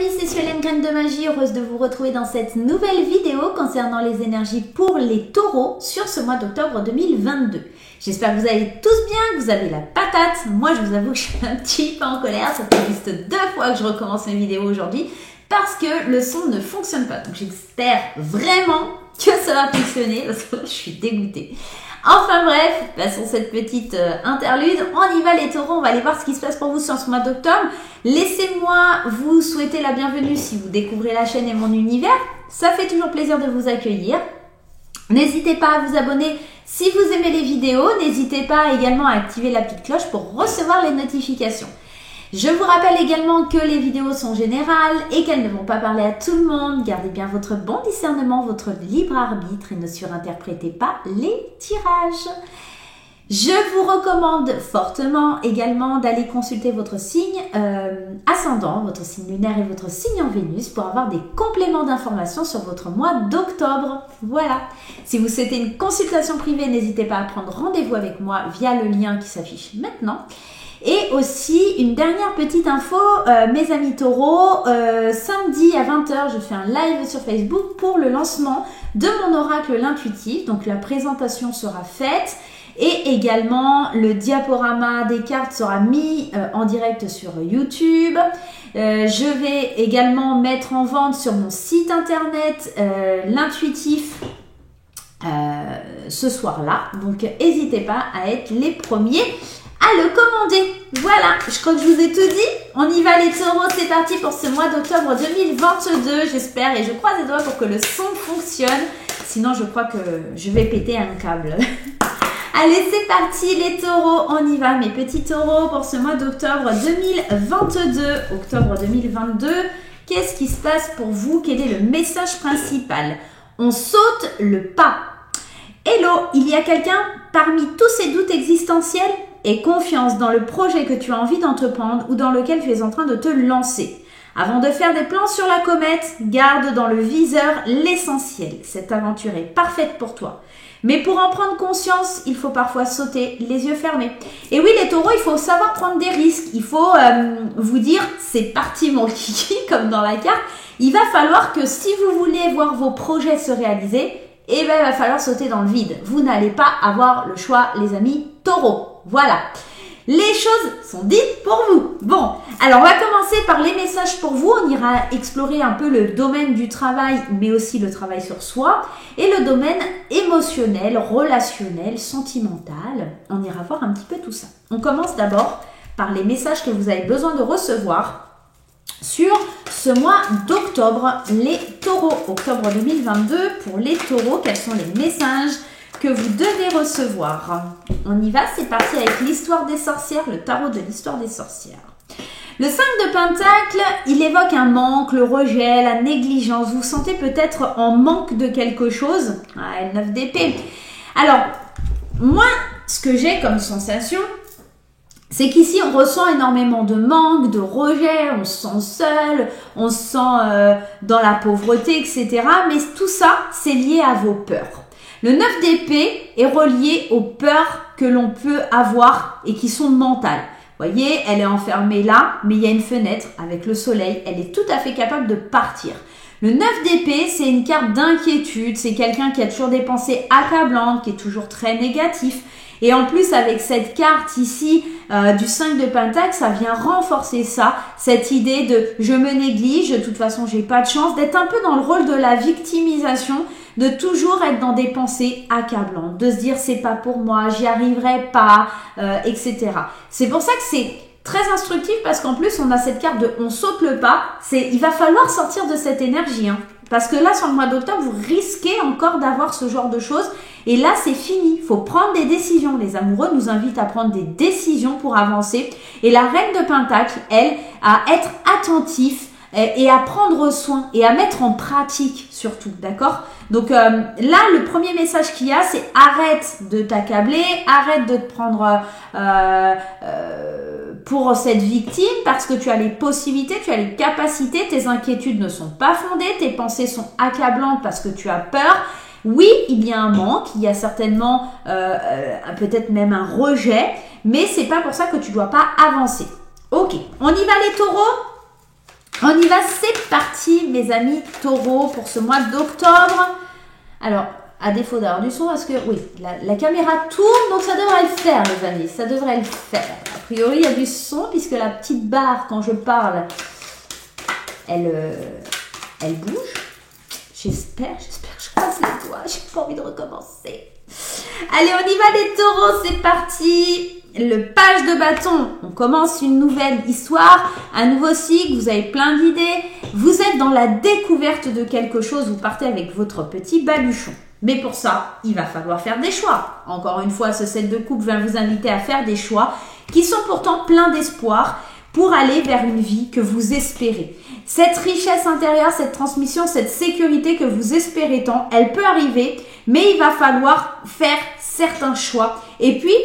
amis, c'est Suelen Graine de Magie, heureuse de vous retrouver dans cette nouvelle vidéo concernant les énergies pour les taureaux sur ce mois d'octobre 2022. J'espère que vous allez tous bien, que vous avez la patate. Moi, je vous avoue que je suis un petit peu en colère, ça fait juste 2 fois que je recommence mes vidéos aujourd'hui parce que le son ne fonctionne pas. Donc j'espère vraiment que ça va fonctionner parce que je suis dégoûtée. Enfin bref, passons cette petite interlude. On y va les taureaux, on va aller voir ce qui se passe pour vous sur ce mois d'octobre. Laissez-moi vous souhaiter la bienvenue si vous découvrez la chaîne et mon univers. Ça fait toujours plaisir de vous accueillir. N'hésitez pas à vous abonner si vous aimez les vidéos. N'hésitez pas également à activer la petite cloche pour recevoir les notifications. Je vous rappelle également que les vidéos sont générales et qu'elles ne vont pas parler à tout le monde. Gardez bien votre bon discernement, votre libre arbitre et ne surinterprétez pas les tirages. Je vous recommande fortement également d'aller consulter votre signe ascendant, votre signe lunaire et votre signe en Vénus pour avoir des compléments d'informations sur votre mois d'octobre. Voilà. Si vous souhaitez une consultation privée, n'hésitez pas à prendre rendez-vous avec moi via le lien qui s'affiche maintenant. Et aussi, une dernière petite info, mes amis taureaux, samedi à 20h, je fais un live sur Facebook pour le lancement de mon oracle l'intuitif. Donc la présentation sera faite et également le diaporama des cartes sera mis en direct sur YouTube. Je vais également mettre en vente sur mon site internet l'intuitif ce soir-là. Donc n'hésitez pas à être les premiers à le commander. Voilà, je crois que je vous ai tout dit. On y va les taureaux, c'est parti pour ce mois d'octobre 2022, j'espère et je croise les doigts pour que le son fonctionne. Sinon, je crois que je vais péter un câble. Allez, c'est parti les taureaux, on y va mes petits taureaux pour ce mois d'octobre 2022. Octobre 2022, qu'est-ce qui se passe pour vous? Quel est le message principal? On saute le pas. Hello, il y a quelqu'un parmi tous ces doutes existentiels? Et confiance dans le projet que tu as envie d'entreprendre ou dans lequel tu es en train de te lancer. Avant de faire des plans sur la comète, garde dans le viseur l'essentiel. Cette aventure est parfaite pour toi. Mais pour en prendre conscience, il faut parfois sauter les yeux fermés. Et oui, les taureaux, il faut savoir prendre des risques. Il faut vous dire, c'est parti mon kiki, comme dans la carte. Il va falloir que si vous voulez voir vos projets se réaliser, eh ben, il va falloir sauter dans le vide. Vous n'allez pas avoir le choix, les amis taureaux. Voilà, les choses sont dites pour vous. Bon, alors on va commencer par les messages pour vous. On ira explorer un peu le domaine du travail, mais aussi le travail sur soi et le domaine émotionnel, relationnel, sentimental. On ira voir un petit peu tout ça. On commence d'abord par les messages que vous avez besoin de recevoir sur ce mois d'octobre, les taureaux. Octobre 2022, pour les taureaux, quels sont les messages que vous devez recevoir? On y va, c'est parti avec l'histoire des sorcières, le tarot de l'histoire des sorcières. Le 5 de Pentacle, il évoque un manque, le rejet, la négligence. Vous vous sentez peut-être en manque de quelque chose. Ah, le 9 d'épée. Alors, moi, ce que j'ai comme sensation, c'est qu'ici, on ressent énormément de manque, de rejet, on se sent seul, on se sent dans la pauvreté, etc. Mais tout ça, c'est lié à vos peurs. Le 9 d'épée est relié aux peurs que l'on peut avoir et qui sont mentales. Vous voyez, elle est enfermée là, mais il y a une fenêtre avec le soleil. Elle est tout à fait capable de partir. Le 9 d'épée, c'est une carte d'inquiétude. C'est quelqu'un qui a toujours des pensées accablantes, qui est toujours très négatif. Et en plus, avec cette carte ici du 5 de Pentacle, ça vient renforcer ça, cette idée de je me néglige, de toute façon, j'ai pas de chance, d'être un peu dans le rôle de la victimisation, de toujours être dans des pensées accablantes, de se dire c'est pas pour moi, j'y arriverai pas, etc. C'est pour ça que c'est très instructif parce qu'en plus, on a cette carte de on saute le pas. Il va falloir sortir de cette énergie, hein. Parce que là, sur le mois d'octobre, vous risquez encore d'avoir ce genre de choses. Et là, c'est fini. Il faut prendre des décisions. Les amoureux nous invitent à prendre des décisions pour avancer. Et la reine de Pentacle, elle, à être attentif et à prendre soin et à mettre en pratique surtout, d'accord? Donc là, le premier message qu'il y a, c'est arrête de t'accabler, arrête de te prendre pour cette victime parce que tu as les possibilités, tu as les capacités, tes inquiétudes ne sont pas fondées, tes pensées sont accablantes parce que tu as peur. Oui, il y a un manque, il y a certainement peut-être même un rejet, mais c'est pas pour ça que tu dois pas avancer. Ok, on y va les taureaux? On y va, c'est parti mes amis taureaux pour ce mois d'octobre. Alors, à défaut d'avoir du son, parce que oui, la caméra tourne, donc ça devrait le faire les amis, ça devrait le faire. A priori, il y a du son puisque la petite barre, quand je parle, elle bouge. J'espère, je croise les doigts, j'ai pas envie de recommencer. Allez, on y va les taureaux, c'est parti. Le page de bâton, on commence une nouvelle histoire, un nouveau cycle, vous avez plein d'idées, vous êtes dans la découverte de quelque chose, vous partez avec votre petit baluchon. Mais pour ça, il va falloir faire des choix. Encore une fois, ce set de coupe va vous inviter à faire des choix qui sont pourtant pleins d'espoir pour aller vers une vie que vous espérez. Cette richesse intérieure, cette transmission, cette sécurité que vous espérez tant, elle peut arriver, mais il va falloir faire certains choix. Et puis,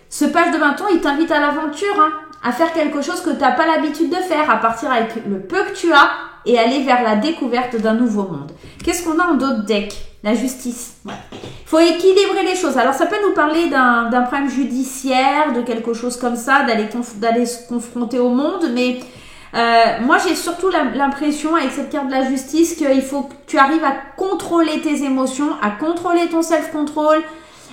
ce page de bâton, il t'invite à l'aventure, hein, à faire quelque chose que tu n'as pas l'habitude de faire, à partir avec le peu que tu as et aller vers la découverte d'un nouveau monde. Qu'est-ce qu'on a en d'autres decks? La justice. Ouais. Faut équilibrer les choses. Alors, ça peut nous parler d'un problème judiciaire, de quelque chose comme ça, d'aller se confronter au monde, mais moi, j'ai surtout l'impression, avec cette carte de la justice, qu'il faut que tu arrives à contrôler tes émotions, à contrôler ton self-control,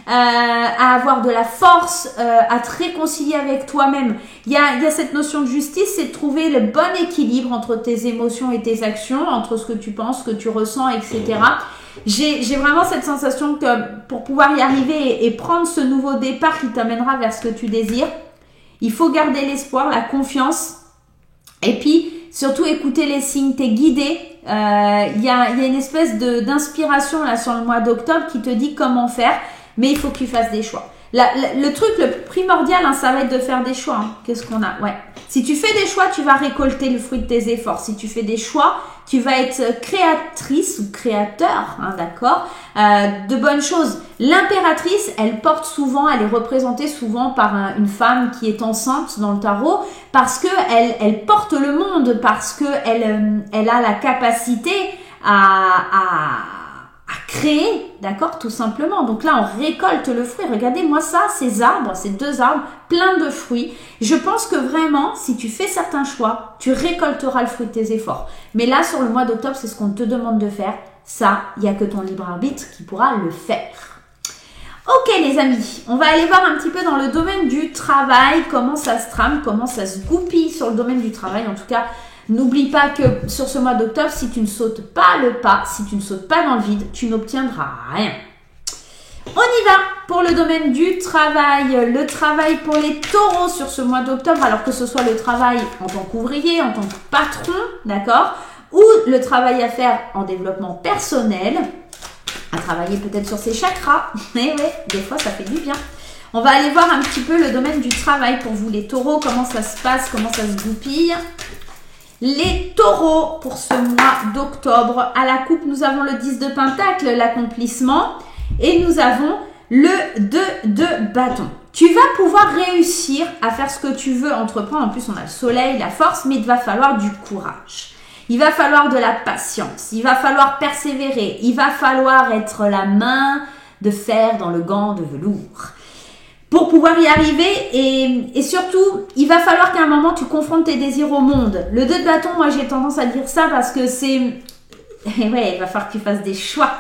à avoir de la force, à te réconcilier avec toi-même. Il y a cette notion de justice, c'est de trouver le bon équilibre entre tes émotions et tes actions, entre ce que tu penses, ce que tu ressens, etc. J'ai vraiment cette sensation que pour pouvoir y arriver et prendre ce nouveau départ qui t'amènera vers ce que tu désires, il faut garder l'espoir, la confiance, et puis surtout écouter les signes, t'es guidé. Il y a une espèce d'inspiration là sur le mois d'octobre qui te dit comment faire. Mais il faut que tu fasses des choix. Le truc le primordial, hein, ça va être de faire des choix. Hein. Qu'est-ce qu'on a? Ouais. Si tu fais des choix, tu vas récolter le fruit de tes efforts. Si tu fais des choix, tu vas être créatrice ou créateur, hein, d'accord, de bonnes choses. L'impératrice, elle porte souvent, elle est représentée souvent par une femme qui est enceinte dans le tarot parce que elle porte le monde, parce que elle a la capacité à créer, d'accord, tout simplement. Donc là, on récolte le fruit. Regardez-moi ça, ces arbres, ces deux arbres, pleins de fruits. Je pense que vraiment, si tu fais certains choix, tu récolteras le fruit de tes efforts. Mais là, sur le mois d'octobre, c'est ce qu'on te demande de faire. Ça, il n'y a que ton libre arbitre qui pourra le faire. Ok les amis, on va aller voir un petit peu dans le domaine du travail, comment ça se trame, comment ça se goupille sur le domaine du travail. En tout cas, n'oublie pas que sur ce mois d'octobre, si tu ne sautes pas le pas, si tu ne sautes pas dans le vide, tu n'obtiendras rien. On y va pour le domaine du travail. Le travail pour les taureaux sur ce mois d'octobre, alors que ce soit le travail en tant qu'ouvrier, en tant que patron, d'accord, ou le travail à faire en développement personnel, à travailler peut-être sur ses chakras. Mais ouais, des fois, ça fait du bien. On va aller voir un petit peu le domaine du travail pour vous les taureaux, comment ça se passe, comment ça se goupille. Les taureaux pour ce mois d'octobre. À la coupe, nous avons le 10 de pentacle, l'accomplissement. Et nous avons le 2 de bâton. Tu vas pouvoir réussir à faire ce que tu veux entreprendre. En plus, on a le soleil, la force, mais il va falloir du courage. Il va falloir de la patience. Il va falloir persévérer. Il va falloir être la main de fer dans le gant de velours pour pouvoir y arriver. Et surtout, il va falloir qu'à un moment, tu confrontes tes désirs au monde. Le 2 de bâton, moi, j'ai tendance à dire ça parce que c'est... Ouais, il va falloir que tu fasses des choix.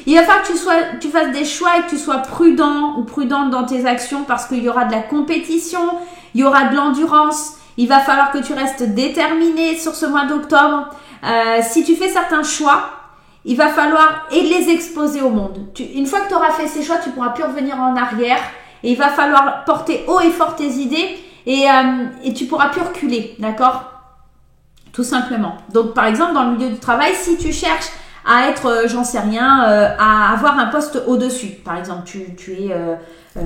Il va falloir que tu fasses des choix et que tu sois prudent ou prudente dans tes actions parce qu'il y aura de la compétition, il y aura de l'endurance. Il va falloir que tu restes déterminé sur ce mois d'octobre. Si tu fais certains choix, il va falloir les exposer au monde. Une fois que tu auras fait ces choix, tu ne pourras plus revenir en arrière. Et il va falloir porter haut et fort tes idées et tu ne pourras plus reculer, d'accord? Tout simplement. Donc, par exemple, dans le milieu du travail, si tu cherches à être, j'en sais rien, à avoir un poste au-dessus. Par exemple, tu es,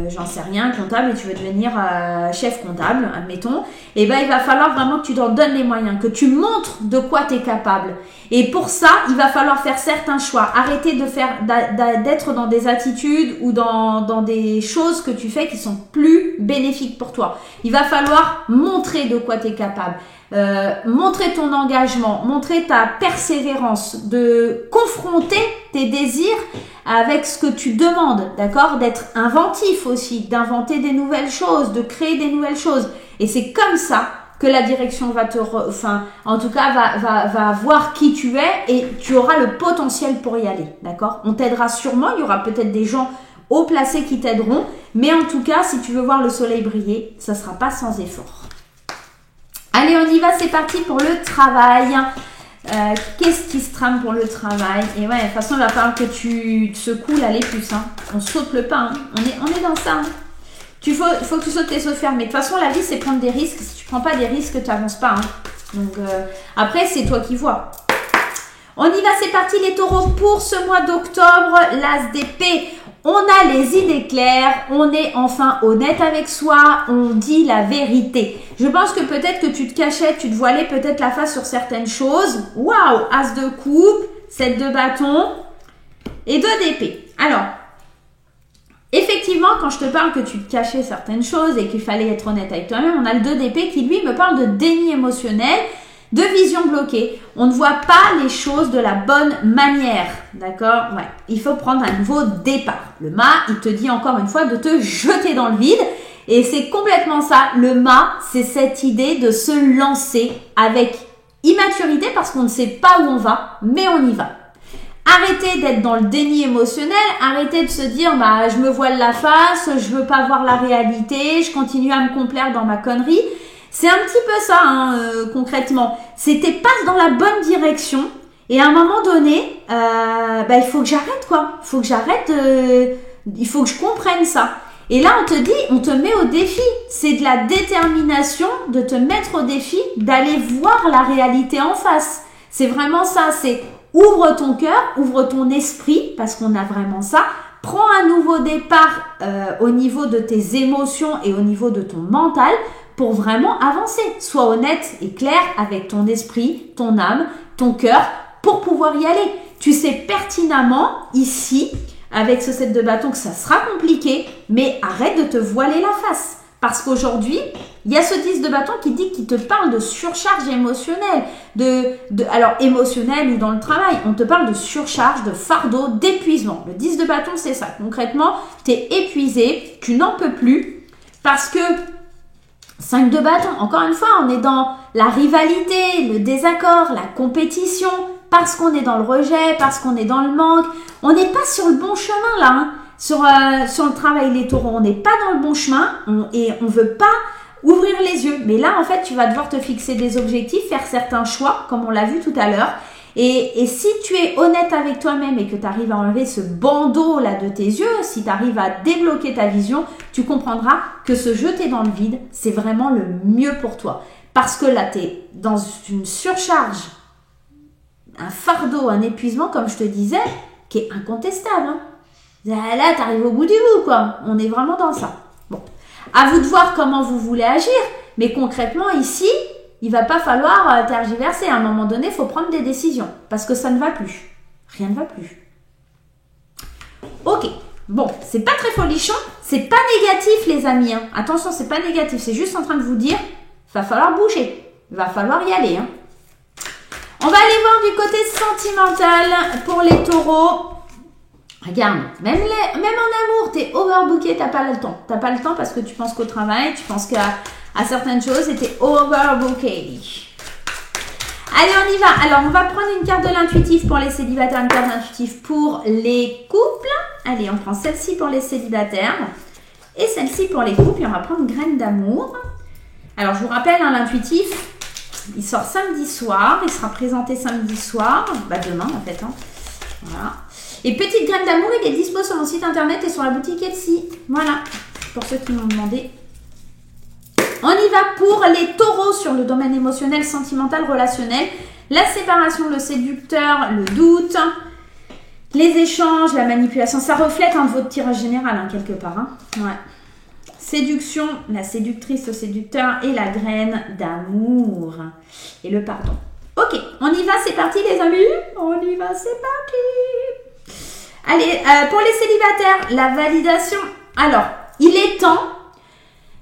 j'en sais rien, comptable et tu veux devenir chef comptable, admettons. Et ben, il va falloir vraiment que tu t'en donnes les moyens, que tu montres de quoi tu es capable. Et pour ça, il va falloir faire certains choix. Arrêter d'être dans des attitudes ou dans des choses que tu fais qui sont plus bénéfiques pour toi. Il va falloir montrer de quoi tu es capable. Montrer ton engagement, montrer ta persévérance, de confronter tes désirs avec ce que tu demandes, d'accord? D'être inventif aussi, d'inventer des nouvelles choses, de créer des nouvelles choses. Et c'est comme ça que la direction va en tout cas, va voir qui tu es et tu auras le potentiel pour y aller, d'accord? On t'aidera sûrement, il y aura peut-être des gens haut placés qui t'aideront, mais en tout cas, si tu veux voir le soleil briller, ça sera pas sans effort. Allez, on y va, c'est parti pour le travail. Qu'est-ce qui se trame pour le travail? Et ouais, de toute façon, il va falloir que tu te secoues là les puces. Hein. On saute le pas. Hein. On est dans ça. Hein. Il faut que tu sautes les œufs fermés. De toute façon, la vie, c'est prendre des risques. Si tu prends pas des risques, tu n'avances pas. Hein. Donc, après, c'est toi qui vois. On y va, c'est parti les taureaux pour ce mois d'octobre. L'as d'épée. On a les idées claires, on est enfin honnête avec soi, on dit la vérité. Je pense que peut-être que tu te cachais, tu te voilais peut-être la face sur certaines choses. Waouh, as de coupe, 7 de bâton et 2 d'épée. Alors, effectivement, quand je te parle que tu te cachais certaines choses et qu'il fallait être honnête avec toi-même, on a le 2 d'épée qui lui me parle de déni émotionnel, de vision bloquée. On ne voit pas les choses de la bonne manière. D'accord? Ouais. Il faut prendre un nouveau départ. Le mât, il te dit encore une fois de te jeter dans le vide. Et c'est complètement ça. Le mât, c'est cette idée de se lancer avec immaturité parce qu'on ne sait pas où on va, mais on y va. Arrêtez d'être dans le déni émotionnel. Arrêtez de se dire, bah, je me voile la face, je veux pas voir la réalité, je continue à me complaire dans ma connerie. C'est un petit peu ça, hein, concrètement. C'était pas dans la bonne direction. Et à un moment donné, il faut que j'arrête, quoi. Il faut que j'arrête. Il faut que je comprenne ça. Et là, on te dit, on te met au défi. C'est de la détermination de te mettre au défi, d'aller voir la réalité en face. C'est vraiment ça. C'est ouvre ton cœur, ouvre ton esprit, parce qu'on a vraiment ça. Prends un nouveau départ au niveau de tes émotions et au niveau de ton mental, pour vraiment avancer. Sois honnête et clair avec ton esprit, ton âme, ton cœur, pour pouvoir y aller. Tu sais pertinemment, ici, avec ce 7 de bâton, que ça sera compliqué, mais arrête de te voiler la face. Parce qu'aujourd'hui, il y a ce 10 de bâton qui te parle de surcharge émotionnelle, alors émotionnelle ou dans le travail, on te parle de surcharge, de fardeau, d'épuisement. Le 10 de bâton, c'est ça. Concrètement, tu es épuisé, tu n'en peux plus, parce que 5 de bâton, encore une fois, on est dans la rivalité, le désaccord, la compétition, parce qu'on est dans le rejet, parce qu'on est dans le manque. On n'est pas sur le bon chemin là, hein. Sur le travail les taureaux, on n'est pas dans le bon chemin et on veut pas ouvrir les yeux. Mais là, en fait, tu vas devoir te fixer des objectifs, faire certains choix, comme on l'a vu tout à l'heure. Et si tu es honnête avec toi-même et que tu arrives à enlever ce bandeau là de tes yeux, si tu arrives à débloquer ta vision, tu comprendras que se jeter dans le vide, c'est vraiment le mieux pour toi. Parce que là, tu es dans une surcharge, un fardeau, un épuisement, comme je te disais, qui est incontestable. Hein. Là, tu arrives au bout du bout, quoi. On est vraiment dans ça. Bon, à vous de voir comment vous voulez agir, mais concrètement, ici, il va pas falloir tergiverser. À un moment donné, il faut prendre des décisions. Parce que ça ne va plus. Rien ne va plus. Ok. Bon, c'est pas très folichon. C'est pas négatif, les amis. Hein. Attention, c'est pas négatif. C'est juste en train de vous dire, il va falloir bouger. Il va falloir y aller. Hein. On va aller voir du côté sentimental pour les taureaux. Regarde, même en amour, t'es overbooké, t'as pas le temps. T'as pas le temps parce que tu penses qu'au travail, tu penses à certaines choses et t'es overbooké. Allez, on y va. Alors, on va prendre une carte de l'intuitif pour les célibataires, une carte d'intuitif pour les couples. Allez, on prend celle-ci pour les célibataires et celle-ci pour les couples. Et on va prendre graine d'amour. Alors, je vous rappelle, hein, l'intuitif, il sort samedi soir. Il sera présenté samedi soir. Bah, demain, en fait. Hein. Voilà. Et petite graine d'amour, il est dispo sur mon site internet et sur la boutique Etsy. Voilà, pour ceux qui m'ont demandé. On y va pour les taureaux sur le domaine émotionnel, sentimental, relationnel. La séparation, le séducteur, le doute, les échanges, la manipulation. Ça reflète un de votre tirage général, hein, quelque part. Hein. Ouais. Séduction, la séductrice, le séducteur et la graine d'amour. Et le pardon. Ok, on y va, c'est parti les amis. On y va, c'est parti. Allez, pour les célibataires, la validation. Alors, il est temps,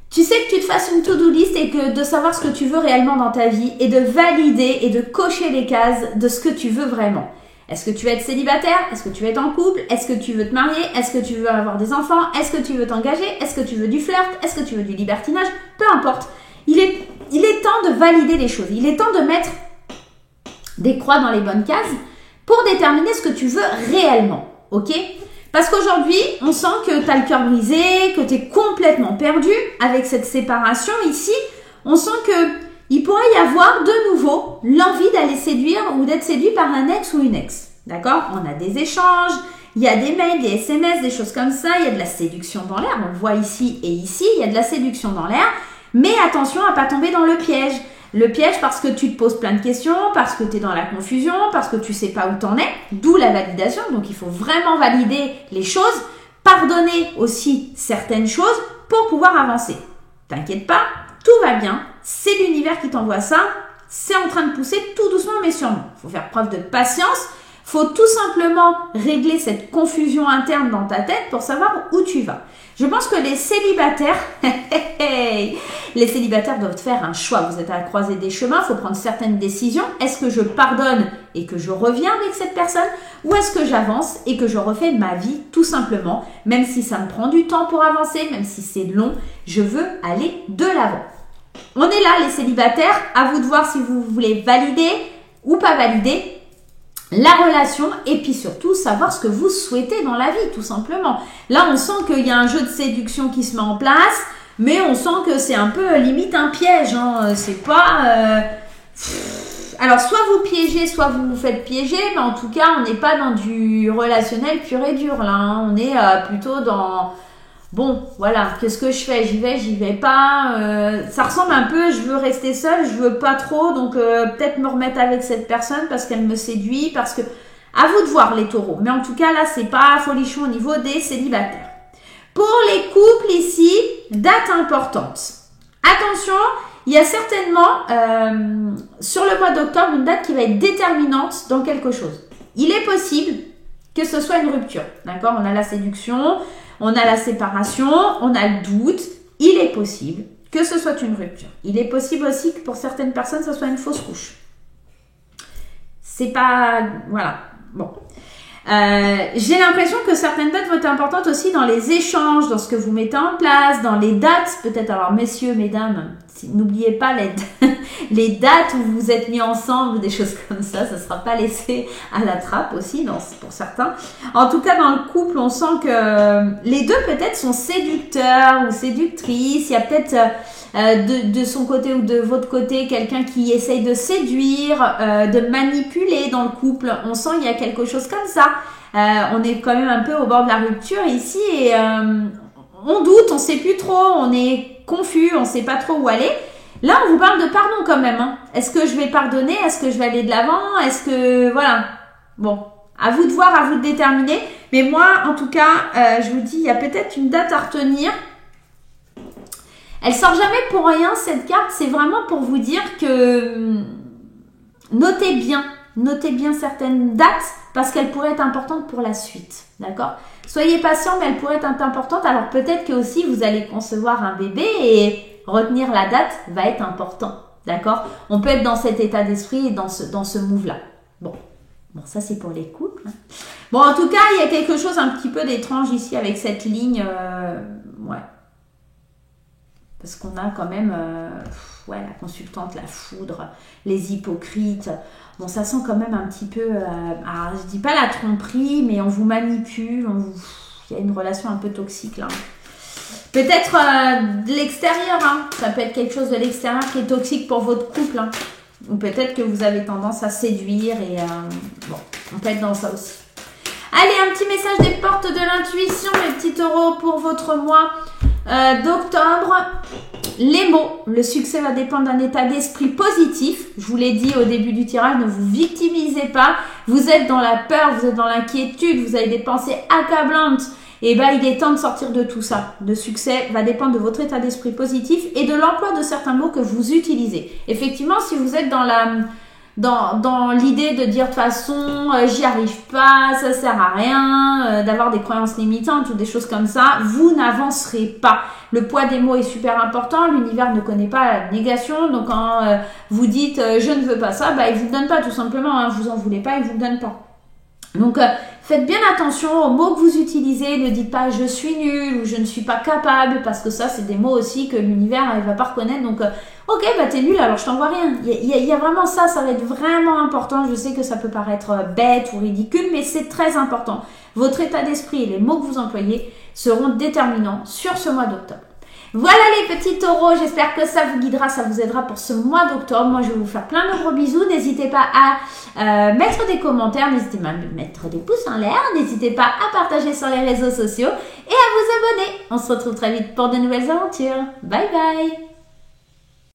tu sais, que tu te fasses une to-do list et que de savoir ce que tu veux réellement dans ta vie et de valider et de cocher les cases de ce que tu veux vraiment. Est-ce que tu veux être célibataire? Est-ce que tu veux être en couple? Est-ce que tu veux te marier? Est-ce que tu veux avoir des enfants? Est-ce que tu veux t'engager? Est-ce que tu veux du flirt? Est-ce que tu veux du libertinage? Peu importe. Il est il est temps de valider les choses. Il est temps de mettre des croix dans les bonnes cases pour déterminer ce que tu veux réellement. Ok? Parce qu'aujourd'hui, on sent que tu as le cœur brisé, que tu es complètement perdu avec cette séparation ici. On sent qu'il pourrait y avoir de nouveau l'envie d'aller séduire ou d'être séduit par un ex ou une ex. D'accord? On a des échanges, il y a des mails, des SMS, des choses comme ça. Il y a de la séduction dans l'air. On le voit ici et ici. Il y a de la séduction dans l'air. Mais attention à ne pas tomber dans le piège. Le piège parce que tu te poses plein de questions, parce que tu es dans la confusion, parce que tu sais pas où t'en es, d'où la validation. Donc, il faut vraiment valider les choses, pardonner aussi certaines choses pour pouvoir avancer. T'inquiète pas, tout va bien. C'est l'univers qui t'envoie ça. C'est en train de pousser tout doucement mais sûrement. Il faut faire preuve de patience. Faut tout simplement régler cette confusion interne dans ta tête pour savoir où tu vas. Je pense que les célibataires, les célibataires doivent faire un choix. Vous êtes à la croisée des chemins, il faut prendre certaines décisions. Est-ce que je pardonne et que je reviens avec cette personne ou est-ce que j'avance et que je refais ma vie tout simplement, même si ça me prend du temps pour avancer, même si c'est long, je veux aller de l'avant. On est là les célibataires, à vous de voir si vous voulez valider ou pas valider la relation et puis surtout savoir ce que vous souhaitez dans la vie tout simplement. Là on sent qu'il y a un jeu de séduction qui se met en place mais on sent que c'est un peu limite un piège, hein. C'est pas... Alors soit vous piégez, soit vous vous faites piéger, mais en tout cas on n'est pas dans du relationnel pur et dur là, hein. On est plutôt dans... Bon, voilà, qu'est-ce que je fais? J'y vais pas. Ça ressemble un peu, je veux rester seule, je veux pas trop, donc peut-être me remettre avec cette personne parce qu'elle me séduit, parce que... À vous de voir les taureaux. Mais en tout cas, là, c'est pas folichon au niveau des célibataires. Pour les couples ici, date importante. Attention, il y a certainement, sur le mois d'octobre, une date qui va être déterminante dans quelque chose. Il est possible que ce soit une rupture, d'accord? On a la séduction... On a la séparation, on a le doute. Il est possible que ce soit une rupture. Il est possible aussi que pour certaines personnes, ce soit une fausse couche. C'est pas... Voilà. Bon. J'ai l'impression que certaines dates vont être importantes aussi dans les échanges, dans ce que vous mettez en place, dans les dates. Peut-être, alors messieurs, mesdames, n'oubliez pas les dates où vous vous êtes mis ensemble, des choses comme ça. Ça ne sera pas laissé à la trappe aussi, pour certains. En tout cas, dans le couple, on sent que les deux peut-être sont séducteurs ou séductrices. Il y a peut-être de son côté ou de votre côté quelqu'un qui essaye de séduire, de manipuler dans le couple. On sent qu'il y a quelque chose comme ça. On est quand même un peu au bord de la rupture ici et on doute, on ne sait plus trop, on est confus, on ne sait pas trop où aller. Là, on vous parle de pardon quand même, hein. Est-ce que je vais pardonner? Est-ce que je vais aller de l'avant? Est-ce que... Voilà. Bon, à vous de voir, à vous de déterminer. Mais moi, en tout cas, je vous dis, il y a peut-être une date à retenir. Elle sort jamais pour rien, cette carte. C'est vraiment pour vous dire que... Notez bien certaines dates parce qu'elles pourraient être importantes pour la suite. D'accord? Soyez patient, mais elles pourraient être importantes. Alors peut-être que aussi vous allez concevoir un bébé et retenir la date va être important. D'accord? On peut être dans cet état d'esprit et dans ce move-là. Bon, ça c'est pour les couples. Bon, en tout cas, il y a quelque chose un petit peu d'étrange ici avec cette ligne. Ouais. Parce qu'on a quand même la consultante, la foudre, les hypocrites. Bon, ça sent quand même un petit peu, alors, je dis pas la tromperie, mais on vous manipule, il y a une relation un peu toxique là. Peut-être de l'extérieur, hein. Ça peut être quelque chose de l'extérieur qui est toxique pour votre couple. Hein. Ou peut-être que vous avez tendance à séduire et bon, on peut être dans ça aussi. Allez, un petit message des portes de l'intuition, mes petits taureaux, pour votre mois d'octobre. Les mots, le succès va dépendre d'un état d'esprit positif. Je vous l'ai dit au début du tirage, ne vous victimisez pas. Vous êtes dans la peur, vous êtes dans l'inquiétude, vous avez des pensées accablantes. Et bien, il est temps de sortir de tout ça. Le succès va dépendre de votre état d'esprit positif et de l'emploi de certains mots que vous utilisez. Effectivement, si vous êtes dans l'idée de dire de toute façon j'y arrive pas, ça sert à rien, d'avoir des croyances limitantes ou des choses comme ça, vous n'avancerez pas. Le poids des mots est super important, l'univers ne connaît pas la négation, donc quand vous dites je ne veux pas ça, il vous le donne pas tout simplement, hein, vous en voulez pas, il vous le donne pas. Donc faites bien attention aux mots que vous utilisez, ne dites pas je suis nul ou je ne suis pas capable, parce que ça c'est des mots aussi que l'univers ne va pas reconnaître, donc Ok, bah t'es nul, alors je t'envoie rien. Il y a vraiment ça va être vraiment important. Je sais que ça peut paraître bête ou ridicule, mais c'est très important. Votre état d'esprit et les mots que vous employez seront déterminants sur ce mois d'octobre. Voilà les petits taureaux, j'espère que ça vous guidera, ça vous aidera pour ce mois d'octobre. Moi, je vais vous faire plein de gros bisous. N'hésitez pas à mettre des commentaires, n'hésitez pas à mettre des pouces en l'air, n'hésitez pas à partager sur les réseaux sociaux et à vous abonner. On se retrouve très vite pour de nouvelles aventures. Bye bye!